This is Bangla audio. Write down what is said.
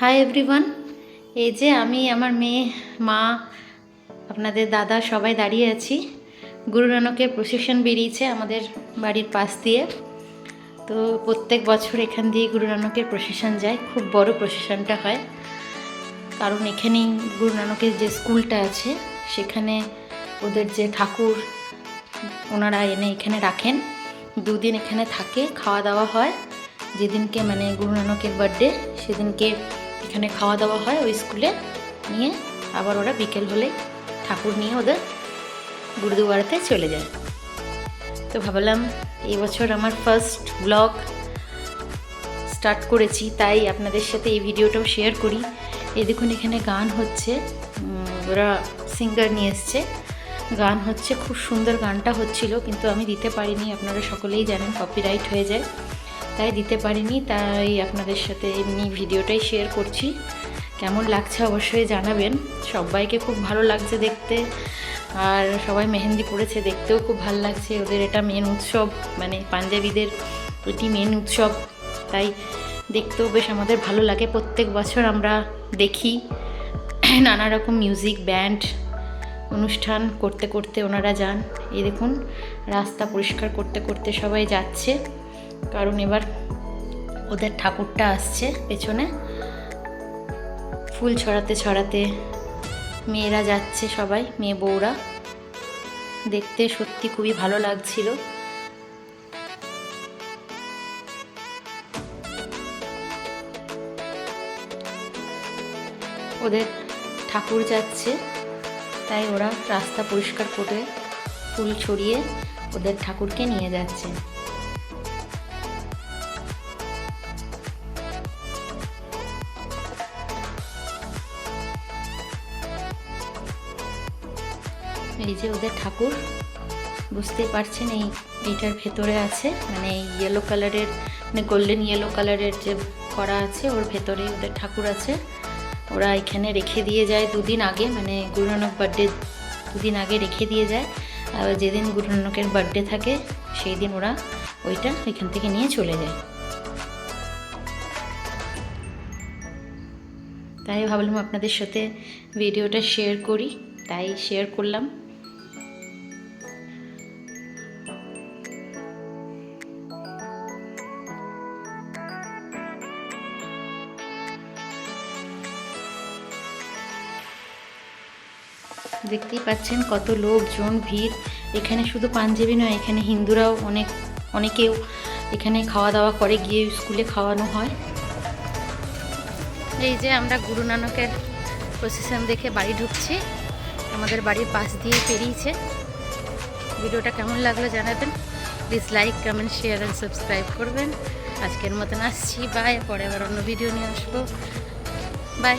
Hi everyone. এই যে আমি আমার মেয়ে, মা, আপনাদের দাদা সবাই দাঁড়িয়ে আছি। গুরু নানকের প্রসেশন বেরিয়েছে আমাদের বাড়ির পাশ দিয়ে। তো প্রত্যেক বছর এখান দিয়ে গুরু নানকের প্রসেশন যায়, খুব বড় প্রসেশনটা হয়। কারণ এখানেই গুরু নানকের যে স্কুলটা আছে সেখানে ওদের যে ঠাকুর ওনারা এনে এখানে রাখেন, দুদিন এখানে থাকে, খাওয়া দাওয়া হয়। যেদিনকে মানে গুরু নানকের বার্থডে সেদিনকে এখানে খাওয়া দাওয়া হয় ওই স্কুলে, নিয়ে আবার ওরা বিকেল হলে ঠাকুর নিয়ে ওদের গুরুদুয়ারাতে চলে যায়। তো ভাবলাম এই বছর আমার ফার্স্ট ব্লগ স্টার্ট করেছি, তাই আপনাদের সাথে এই ভিডিওটাও শেয়ার করি। এই দেখুন এখানে গান হচ্ছে, ওরা সিঙ্গার নিয়ে এসছে, গান হচ্ছে, খুব সুন্দর গানটা হচ্ছিল, কিন্তু আমি দিতে পারিনি। আপনারা সকলেই জানেন কপিরাইট হয়ে যায়, তাই দিতে পারিনি। তাই আপনাদের সাথে এমনি ভিডিওটাই শেয়ার করছি। কেমন লাগছে অবশ্যই জানাবেন। সবাইকে খুব ভালো লাগছে দেখতে, আর সবাই মেহেন্দি পড়েছে, দেখতেও খুব ভালো লাগছে। ওদের এটা মেন উৎসব, মানে পাঞ্জাবিদের এটি মেন উৎসব, তাই দেখতেও বেশ আমাদের ভালো লাগে। প্রত্যেক বছর আমরা দেখি নানা রকম মিউজিক ব্যান্ড অনুষ্ঠান করতে করতে ওনারা যান। এই দেখুন রাস্তা পরিষ্কার করতে করতে সবাই যাচ্ছে, কারণ এবার ওদের ঠাকুরটা আসছে পেছনে। ফুল ছড়াতে ছড়াতে মেয়েরা যাচ্ছে, সবাই মেয়ে বউরা। দেখতে সত্যি খুবই ভালো লাগছিল। ওদের ঠাকুর যাচ্ছে, তাই ওরা রাস্তা পরিষ্কার করে ফুল ছড়িয়ে ওদের ঠাকুরকে নিয়ে যাচ্ছে। এই যে ওদের ঠাকুর, বুঝতেই পারছেন এইটার ভেতরে আছে, মানে ইয়েলো কালারের, মানে গোল্ডেন ইয়েলো কালারের যে করা আছে, ওর ভেতরে ওদের ঠাকুর আছে। ওরা এখানে রেখে দিয়ে যায় দুদিন আগে, মানে গুরু নানক বার্থডে দুদিন আগে রেখে দিয়ে যায়। আর যেদিন গুরু নানকের বার্থডে থাকে সেই দিন ওরা ওইটা এখান থেকে নিয়ে চলে যায়। তাই ভাবলাম আপনাদের সাথে ভিডিওটা শেয়ার করি, তাই শেয়ার করলাম। দেখতেই পাচ্ছেন কত লোকজন, ভিড়। এখানে শুধু পাঞ্জাবি নয়, এখানে হিন্দুরাও অনেকেও এখানে খাওয়া দাওয়া করে, গিয়ে স্কুলে খাওয়ানো হয়। এই যে আমরা গুরু নানকের প্রসেশন দেখে বাড়ি ঢুকছি, আমাদের বাড়ির পাশ দিয়ে পেরিয়েছে। ভিডিওটা কেমন লাগলো জানাবেন, please like comment share and subscribe করবেন। আজকের মতন আসছি, বাই। পরে আবার অন্য ভিডিও নিয়ে আসবো, বাই।